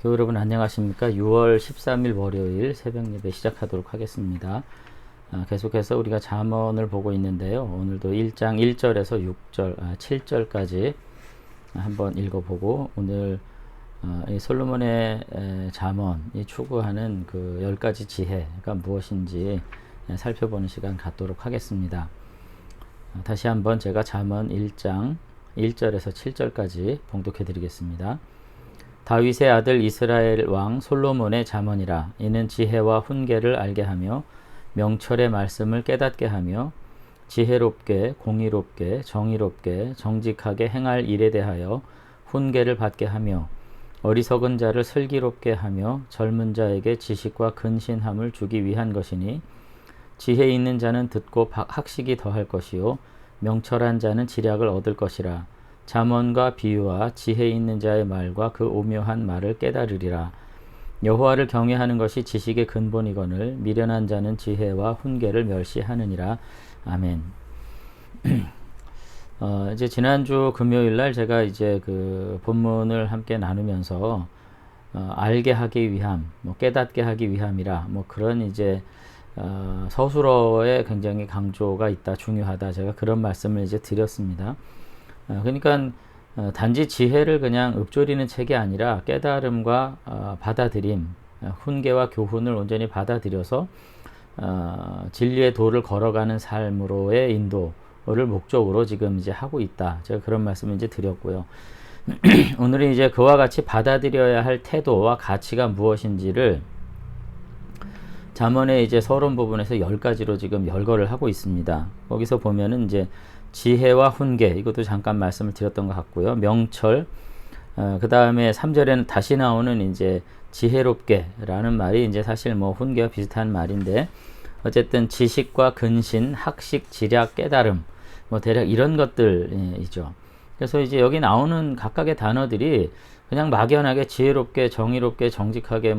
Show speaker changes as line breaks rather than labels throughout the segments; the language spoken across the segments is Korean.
교우 여러분 안녕하십니까? 6월 13일 월요일 새벽 예배 시작하도록 하겠습니다. 계속해서 우리가 잠언을 보고 있는데요. 오늘도 1장 1절에서 7절까지 한번 읽어보고 오늘 이 솔로몬의 잠언이 추구하는 그 10가지 지혜가 무엇인지 살펴보는 시간 갖도록 하겠습니다. 다시 한번 제가 잠언 1장 1절에서 7절까지 봉독해 드리겠습니다. 다윗의 아들 이스라엘 왕 솔로몬의 잠언이라. 이는 지혜와 훈계를 알게 하며 명철의 말씀을 깨닫게 하며 지혜롭게 공의롭게 정의롭게 정직하게 행할 일에 대하여 훈계를 받게 하며 어리석은 자를 슬기롭게 하며 젊은 자에게 지식과 근신함을 주기 위한 것이니, 지혜 있는 자는 듣고 학식이 더할 것이요 명철한 자는 지략을 얻을 것이라. 잠언과 비유와 지혜 있는 자의 말과 그 오묘한 말을 깨달으리라. 여호와를 경외하는 것이 지식의 근본이거늘 미련한 자는 지혜와 훈계를 멸시하느니라. 아멘. 이제 지난주 금요일 날 제가 이제 그 본문을 함께 나누면서 알게 하기 위함, 깨닫게 하기 위함이라 그런 이제 서술어에 굉장히 강조가 있다, 중요하다, 제가 그런 말씀을 이제 드렸습니다. 그러니까 단지 지혜를 그냥 읊조리는 책이 아니라 깨달음과 받아들임, 훈계와 교훈을 온전히 받아들여서 진리의 도를 걸어가는 삶으로의 인도를 목적으로 지금 이제 하고 있다, 제가 그런 말씀을 이제 드렸고요. 오늘은 이제 그와 같이 받아들여야 할 태도와 가치가 무엇인지를 잠언의 이제 서론 부분에서 10가지로 지금 열거를 하고 있습니다. 거기서 보면은 이제 지혜와 훈계, 이것도 잠깐 말씀을 드렸던 것 같고요. 명철, 그 다음에 3절에는 다시 나오는 이제 지혜롭게 라는 말이 이제 사실 훈계와 비슷한 말인데, 어쨌든 지식과 근신, 학식, 지략, 깨달음, 대략 이런 것들이죠. 그래서 이제 여기 나오는 각각의 단어들이 그냥 막연하게 지혜롭게, 정의롭게, 정직하게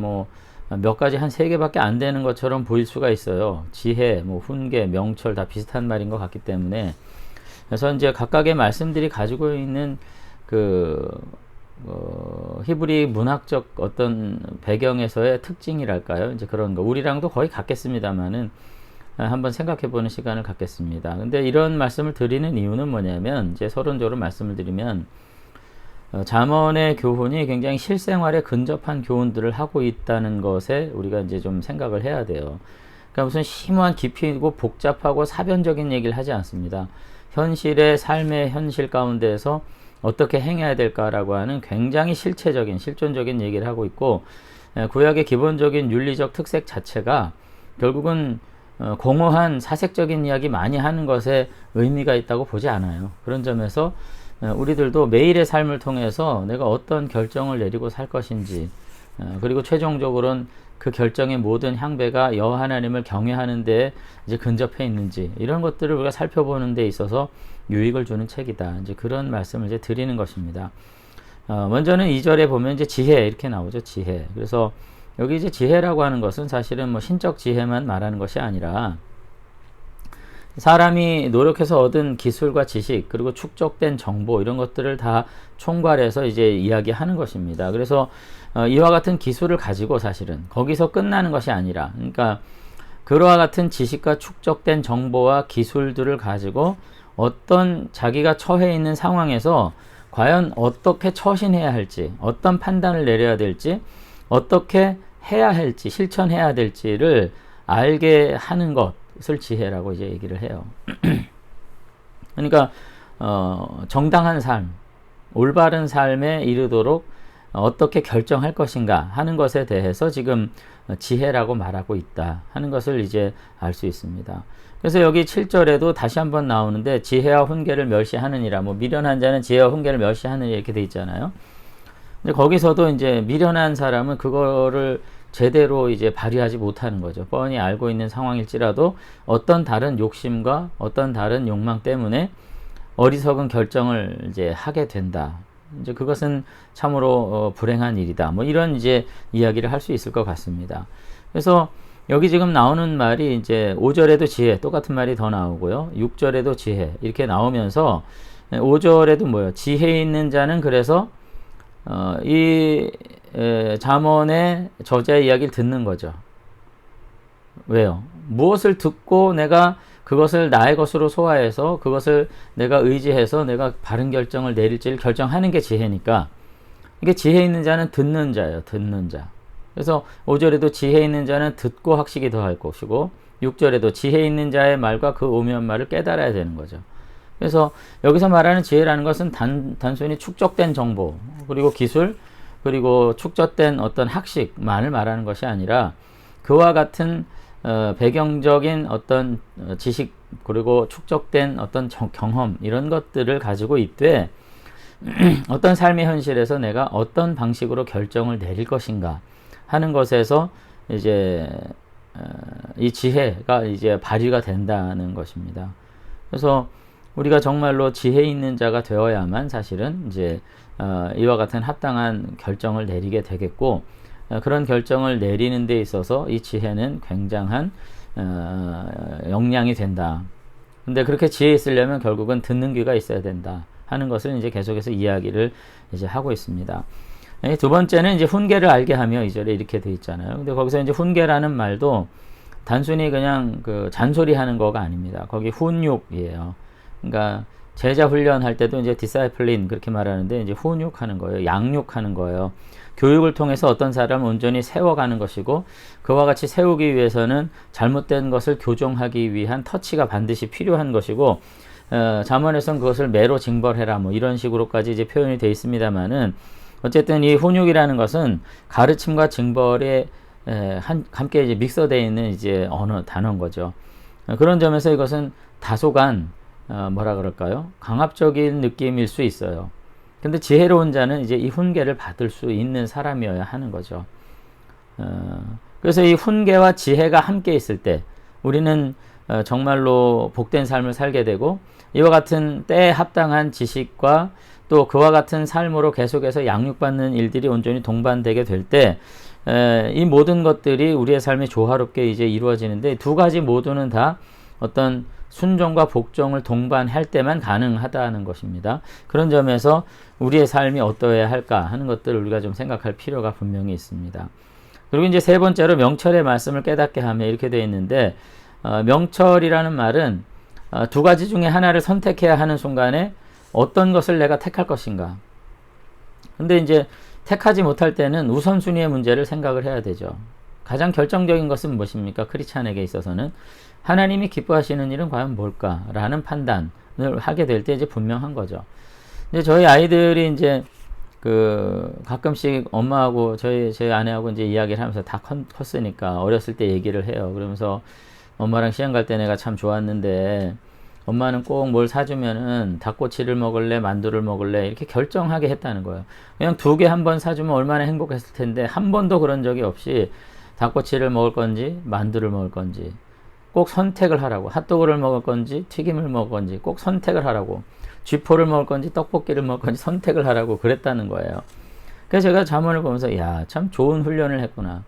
몇 가지 한 3개밖에 안 되는 것처럼 보일 수가 있어요. 지혜, 훈계, 명철 다 비슷한 말인 것 같기 때문에. 그래서 이제 각각의 말씀들이 가지고 있는 히브리 문학적 어떤 배경에서의 특징이랄까요? 이제 그런 거. 우리랑도 거의 같겠습니다만은 한번 생각해 보는 시간을 갖겠습니다. 근데 이런 말씀을 드리는 이유는 뭐냐면, 이제 서론적으로 말씀을 드리면, 잠언의 교훈이 굉장히 실생활에 근접한 교훈들을 하고 있다는 것에 우리가 이제 좀 생각을 해야 돼요. 그러니까 무슨 심오한 깊이 있고 복잡하고 사변적인 얘기를 하지 않습니다. 현실의 삶의 현실 가운데에서 어떻게 행해야 될까라고 하는 굉장히 실체적인, 실존적인 얘기를 하고 있고, 구약의 기본적인 윤리적 특색 자체가 결국은 공허한 사색적인 이야기 많이 하는 것에 의미가 있다고 보지 않아요. 그런 점에서 우리들도 매일의 삶을 통해서 내가 어떤 결정을 내리고 살 것인지, 그리고 최종적으로는 그 결정의 모든 향배가 여호와 하나님을 경외하는 데 이제 근접해 있는지, 이런 것들을 우리가 살펴보는 데 있어서 유익을 주는 책이다, 이제 그런 말씀을 이제 드리는 것입니다. 먼저는 2절에 보면 이제 지혜 이렇게 나오죠. 지혜. 그래서 여기 이제 지혜라고 하는 것은 사실은 신적 지혜만 말하는 것이 아니라 사람이 노력해서 얻은 기술과 지식, 그리고 축적된 정보, 이런 것들을 다 총괄해서 이제 이야기하는 것입니다. 그래서 이와 같은 기술을 가지고 사실은 거기서 끝나는 것이 아니라, 그러니까 그와 같은 지식과 축적된 정보와 기술들을 가지고 어떤 자기가 처해 있는 상황에서 과연 어떻게 처신해야 할지, 어떤 판단을 내려야 될지, 어떻게 해야 할지, 실천해야 될지를 알게 하는 것을 지혜라고 이제 얘기를 해요. 그러니까 정당한 삶, 올바른 삶에 이르도록 어떻게 결정할 것인가 하는 것에 대해서 지금 지혜라고 말하고 있다 하는 것을 이제 알 수 있습니다. 그래서 여기 7절에도 다시 한번 나오는데, 지혜와 훈계를 멸시하느니라, 미련한 자는 지혜와 훈계를 멸시하느니라 이렇게 돼 있잖아요. 근데 거기서도 이제 미련한 사람은 그거를 제대로 이제 발휘하지 못하는 거죠. 뻔히 알고 있는 상황일지라도 어떤 다른 욕심과 어떤 다른 욕망 때문에 어리석은 결정을 이제 하게 된다. 이제 그것은 참으로 불행한 일이다. 이런 이제 이야기를 할 수 있을 것 같습니다. 그래서 여기 지금 나오는 말이 이제 5절에도 지혜, 똑같은 말이 더 나오고요. 6절에도 지혜 이렇게 나오면서 5절에도 뭐예요? 지혜 있는 자는 그래서 이 잠언의 저자의 이야기를 듣는 거죠. 왜요? 무엇을 듣고 내가 그것을 나의 것으로 소화해서 그것을 내가 의지해서 내가 바른 결정을 내릴지를 결정하는 게 지혜니까, 이게 지혜 있는 자는 듣는 자예요. 듣는 자. 그래서 5절에도 지혜 있는 자는 듣고 학식이 더할 것이고, 6절에도 지혜 있는 자의 말과 그 오묘한 말을 깨달아야 되는 거죠. 그래서 여기서 말하는 지혜라는 것은 단순히 축적된 정보, 그리고 기술, 그리고 축적된 어떤 학식만을 말하는 것이 아니라 그와 같은 배경적인 어떤 지식, 그리고 축적된 어떤 경험, 이런 것들을 가지고 있되 어떤 삶의 현실에서 내가 어떤 방식으로 결정을 내릴 것인가 하는 것에서 이제 이 지혜가 이제 발휘가 된다는 것입니다. 그래서 우리가 정말로 지혜 있는 자가 되어야만 사실은 이제 이와 같은 합당한 결정을 내리게 되겠고, 그런 결정을 내리는 데 있어서 이 지혜는 굉장한 역량이 된다. 근데 그렇게 지혜 있으려면 결국은 듣는 귀가 있어야 된다 하는 것을 이제 계속해서 이야기를 이제 하고 있습니다. 두 번째는 이제 훈계를 알게 하며 2절에 이렇게 돼 있잖아요. 근데 거기서 이제 훈계라는 말도 단순히 그냥 그 잔소리 하는 거가 아닙니다. 거기 훈육이에요. 그러니까 제자 훈련할 때도 이제 디사이플린 그렇게 말하는데, 이제 훈육하는 거예요. 양육하는 거예요. 교육을 통해서 어떤 사람을 온전히 세워가는 것이고, 그와 같이 세우기 위해서는 잘못된 것을 교정하기 위한 터치가 반드시 필요한 것이고, 잠언에서는 그것을 매로 징벌해라 뭐 이런 식으로까지 이제 표현이 되어 있습니다만은, 어쨌든 이 훈육이라는 것은 가르침과 징벌에 함께 이제 믹서되어 있는 이제 언어 단어인 거죠. 그런 점에서 이것은 다소간 뭐라 그럴까요? 강압적인 느낌일 수 있어요. 근데 지혜로운 자는 이제 이 훈계를 받을 수 있는 사람이어야 하는 거죠. 그래서 이 훈계와 지혜가 함께 있을 때 우리는 정말로 복된 삶을 살게 되고, 이와 같은 때에 합당한 지식과 또 그와 같은 삶으로 계속해서 양육받는 일들이 온전히 동반되게 될 때, 이 모든 것들이 우리의 삶이 조화롭게 이제 이루어지는데, 두 가지 모두는 다 어떤 순종과 복종을 동반할 때만 가능하다는 것입니다. 그런 점에서 우리의 삶이 어떠해야 할까 하는 것들을 우리가 좀 생각할 필요가 분명히 있습니다. 그리고 이제 세 번째로 명철의 말씀을 깨닫게 하며 이렇게 되어 있는데, 명철이라는 말은 두 가지 중에 하나를 선택해야 하는 순간에 어떤 것을 내가 택할 것인가. 근데 이제 택하지 못할 때는 우선순위의 문제를 생각을 해야 되죠. 가장 결정적인 것은 무엇입니까? 크리스찬에게 있어서는 하나님이 기뻐하시는 일은 과연 뭘까라는 판단을 하게 될 때 이제 분명한 거죠. 근데 저희 아이들이 이제 가끔씩 엄마하고 저희 아내하고 이제 이야기를 하면서 다 컸으니까 어렸을 때 얘기를 해요. 그러면서 엄마랑 시장 갈 때 내가 참 좋았는데 엄마는 꼭 뭘 사주면은 닭꼬치를 먹을래, 만두를 먹을래 이렇게 결정하게 했다는 거예요. 그냥 2개 한 번 사주면 얼마나 행복했을 텐데 한 번도 그런 적이 없이 닭꼬치를 먹을 건지 만두를 먹을 건지 꼭 선택을 하라고, 핫도그를 먹을 건지 튀김을 먹을 건지 꼭 선택을 하라고, 쥐포를 먹을 건지 떡볶이를 먹을 건지 선택을 하라고 그랬다는 거예요. 그래서 제가 잠언을 보면서 야, 참 좋은 훈련을 했구나.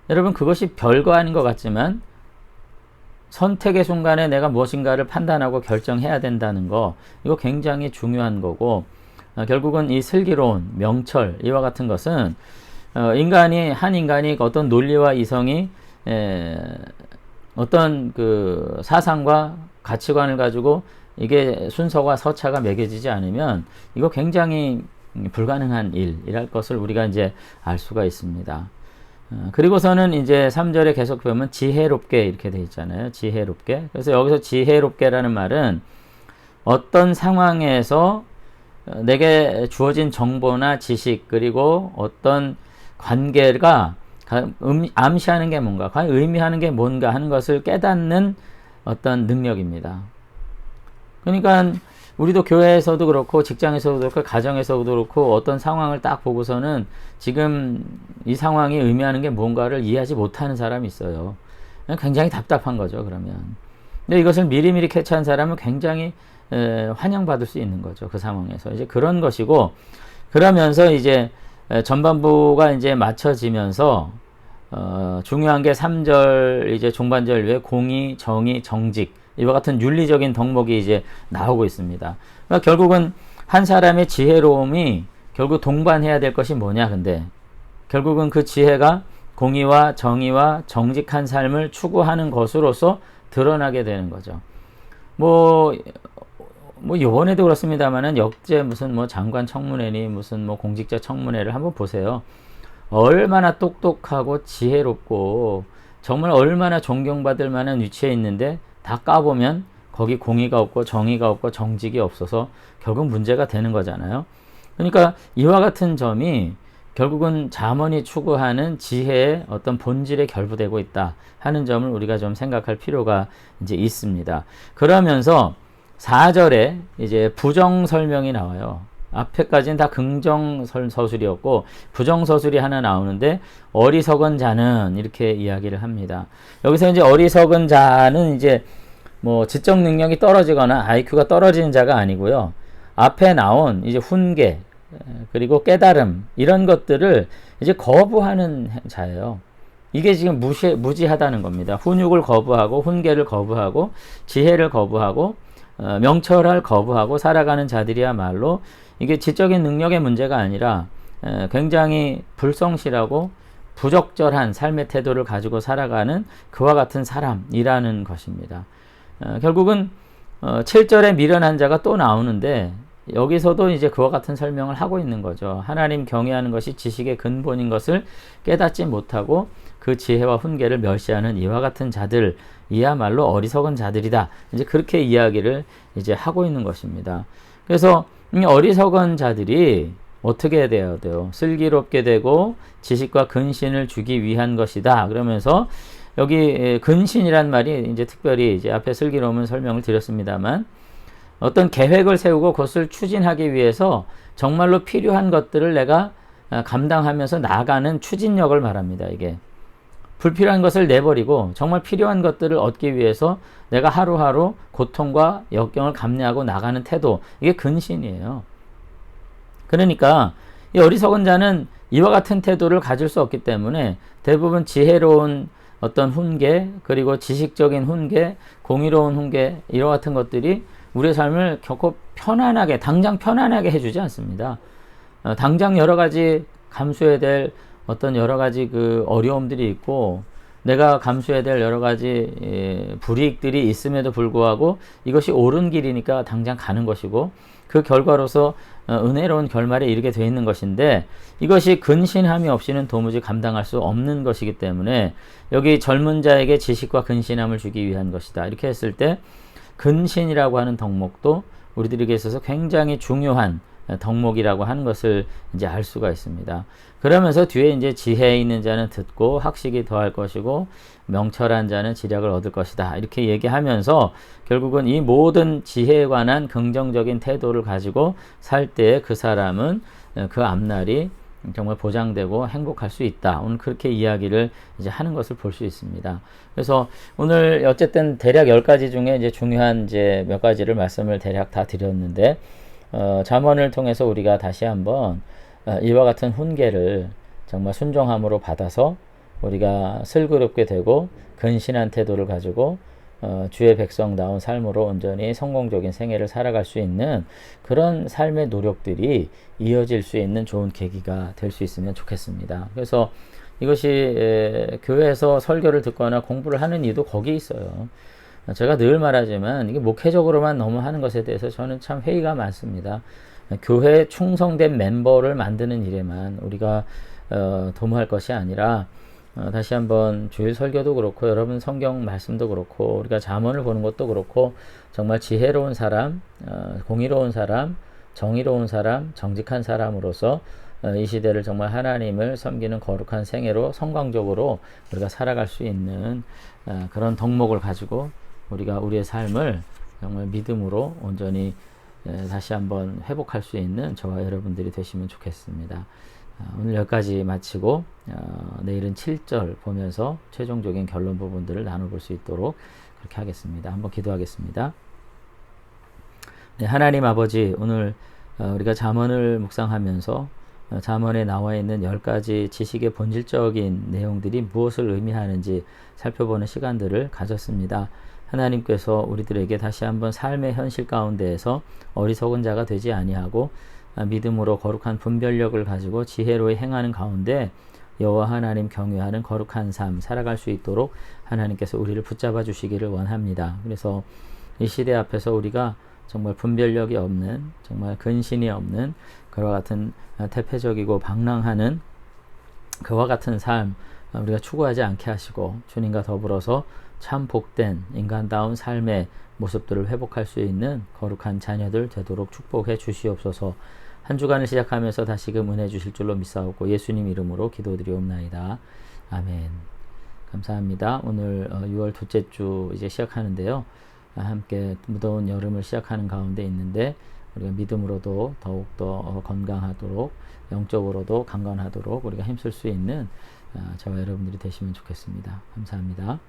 여러분, 그것이 별거 아닌 것 같지만 선택의 순간에 내가 무엇인가를 판단하고 결정해야 된다는 거, 이거 굉장히 중요한 거고, 결국은 이 슬기로운 명철 이와 같은 것은 한 인간이 어떤 논리와 이성이 어떤 그 사상과 가치관을 가지고 이게 순서와 서차가 매겨지지 않으면 이거 굉장히 불가능한 일이랄 것을 우리가 이제 알 수가 있습니다. 그리고서는 이제 3절에 계속 보면 지혜롭게 이렇게 돼 있잖아요. 지혜롭게. 그래서 여기서 지혜롭게라는 말은 어떤 상황에서 내게 주어진 정보나 지식, 그리고 어떤 관계가 암시하는 게 뭔가, 과연 의미하는 게 뭔가 하는 것을 깨닫는 어떤 능력입니다. 그러니까 우리도 교회에서도 그렇고 직장에서도 그렇고 가정에서도 그렇고 어떤 상황을 딱 보고서는 지금 이 상황이 의미하는 게 뭔가를 이해하지 못하는 사람이 있어요. 굉장히 답답한 거죠, 그러면. 근데 이것을 미리미리 캐치한 사람은 굉장히 환영받을 수 있는 거죠, 그 상황에서. 이제 그런 것이고, 그러면서 이제 전반부가 이제 맞춰지면서 중요한 게 3절 이제 종반절 위에 공의, 정의, 정직 이와 같은 윤리적인 덕목이 이제 나오고 있습니다. 그러니까 결국은 한 사람의 지혜로움이 결국 동반해야 될 것이 뭐냐, 근데 결국은 그 지혜가 공의와 정의와 정직한 삶을 추구하는 것으로서 드러나게 되는 거죠. 뭐 요번에도 그렇습니다만은 역제 무슨 뭐 장관 청문회니 무슨 뭐 공직자 청문회를 한번 보세요. 얼마나 똑똑하고 지혜롭고 정말 얼마나 존경받을 만한 위치에 있는데 다 까보면 거기 공의가 없고 정의가 없고 정직이 없어서 결국 문제가 되는 거잖아요. 그러니까 이와 같은 점이 결국은 잠언이 추구하는 지혜의 어떤 본질에 결부되고 있다 하는 점을 우리가 좀 생각할 필요가 이제 있습니다. 그러면서 4절에 이제 부정 설명이 나와요. 앞에까지는 다 긍정 서술이었고 부정 서술이 하나 나오는데 어리석은 자는 이렇게 이야기를 합니다. 여기서 이제 어리석은 자는 이제 뭐 지적 능력이 떨어지거나 IQ가 떨어지는 자가 아니고요. 앞에 나온 이제 훈계 그리고 깨달음 이런 것들을 이제 거부하는 자예요. 이게 지금 무지하다는 겁니다. 훈육을 거부하고 훈계를 거부하고 지혜를 거부하고 명철을 거부하고 살아가는 자들이야말로 이게 지적인 능력의 문제가 아니라 굉장히 불성실하고 부적절한 삶의 태도를 가지고 살아가는 그와 같은 사람이라는 것입니다. 결국은 7절에 미련한 자가 또 나오는데 여기서도 이제 그와 같은 설명을 하고 있는 거죠. 하나님 경외하는 것이 지식의 근본인 것을 깨닫지 못하고 그 지혜와 훈계를 멸시하는 이와 같은 자들이야말로 어리석은 자들이다. 이제 그렇게 이야기를 이제 하고 있는 것입니다. 그래서 이 어리석은 자들이 어떻게 돼야 돼요? 슬기롭게 되고 지식과 근신을 주기 위한 것이다. 그러면서 여기 근신이란 말이 이제 특별히 이제 앞에 슬기로움은 설명을 드렸습니다만 어떤 계획을 세우고 그것을 추진하기 위해서 정말로 필요한 것들을 내가 감당하면서 나가는 추진력을 말합니다. 이게 불필요한 것을 내버리고 정말 필요한 것들을 얻기 위해서 내가 하루하루 고통과 역경을 감내하고 나가는 태도, 이게 근신이에요. 그러니까 이 어리석은 자는 이와 같은 태도를 가질 수 없기 때문에 대부분 지혜로운 어떤 훈계, 그리고 지식적인 훈계, 공의로운 훈계 이와 같은 것들이 우리의 삶을 결코 편안하게, 당장 편안하게 해주지 않습니다. 당장 여러 가지 감수해야 될 어떤 여러 가지 그 어려움들이 있고 내가 감수해야 될 여러 가지 불이익들이 있음에도 불구하고 이것이 옳은 길이니까 당장 가는 것이고 그 결과로서 은혜로운 결말에 이르게 되어 있는 것인데 이것이 근신함이 없이는 도무지 감당할 수 없는 것이기 때문에 여기 젊은 자에게 지식과 근신함을 주기 위한 것이다. 이렇게 했을 때 근신이라고 하는 덕목도 우리들에게 있어서 굉장히 중요한 덕목이라고 하는 것을 이제 알 수가 있습니다. 그러면서 뒤에 이제 지혜 있는 자는 듣고 학식이 더할 것이고 명철한 자는 지략을 얻을 것이다. 이렇게 얘기하면서 결국은 이 모든 지혜에 관한 긍정적인 태도를 가지고 살 때 그 사람은 그 앞날이 정말 보장되고 행복할 수 있다. 오늘 그렇게 이야기를 이제 하는 것을 볼 수 있습니다. 그래서 오늘 어쨌든 대략 10가지 중에 이제 중요한 이제 몇 가지를 말씀을 대략 다 드렸는데 잠언을 통해서 우리가 다시 한번 이와 같은 훈계를 정말 순종함으로 받아서 우리가 슬기롭게 되고 근신한 태도를 가지고 주의 백성다운 삶으로 온전히 성공적인 생애를 살아갈 수 있는 그런 삶의 노력들이 이어질 수 있는 좋은 계기가 될 수 있으면 좋겠습니다. 그래서 이것이 교회에서 설교를 듣거나 공부를 하는 이유도 거기 있어요. 제가 늘 말하지만 이게 목회적으로만 너무 하는 것에 대해서 저는 참 회의가 많습니다. 교회에 충성된 멤버를 만드는 일에만 우리가 도모할 것이 아니라 다시 한번 주일 설교도 그렇고 여러분 성경 말씀도 그렇고 우리가 잠언을 보는 것도 그렇고 정말 지혜로운 사람, 공의로운 사람, 정의로운 사람, 정직한 사람으로서 이 시대를 정말 하나님을 섬기는 거룩한 생애로 성광적으로 우리가 살아갈 수 있는 그런 덕목을 가지고 우리가 우리의 삶을 정말 믿음으로 온전히 다시 한번 회복할 수 있는 저와 여러분들이 되시면 좋겠습니다. 오늘 여기까지 마치고 내일은 7절 보면서 최종적인 결론 부분들을 나눠볼 수 있도록 그렇게 하겠습니다. 한번 기도하겠습니다. 네, 하나님 아버지, 오늘 우리가 잠언을 묵상하면서 잠언에 나와 있는 10가지 지식의 본질적인 내용들이 무엇을 의미하는지 살펴보는 시간들을 가졌습니다. 하나님께서 우리들에게 다시 한번 삶의 현실 가운데에서 어리석은 자가 되지 아니하고 믿음으로 거룩한 분별력을 가지고 지혜로 행하는 가운데 여호와 하나님 경외하는 거룩한 삶 살아갈 수 있도록 하나님께서 우리를 붙잡아 주시기를 원합니다. 그래서 이 시대 앞에서 우리가 정말 분별력이 없는, 정말 근신이 없는 그와 같은 태폐적이고 방랑하는 그와 같은 삶 우리가 추구하지 않게 하시고, 주님과 더불어서 참 복된 인간다운 삶의 모습들을 회복할 수 있는 거룩한 자녀들 되도록 축복해 주시옵소서. 한 주간을 시작하면서 다시금 은혜 주실 줄로 믿사오고 예수님 이름으로 기도드리옵나이다. 아멘. 감사합니다. 오늘 6월 둘째 주 이제 시작하는데요. 함께 무더운 여름을 시작하는 가운데 있는데 우리가 믿음으로도 더욱더 건강하도록, 영적으로도 강건하도록 우리가 힘쓸 수 있는 저와 여러분들이 되시면 좋겠습니다. 감사합니다.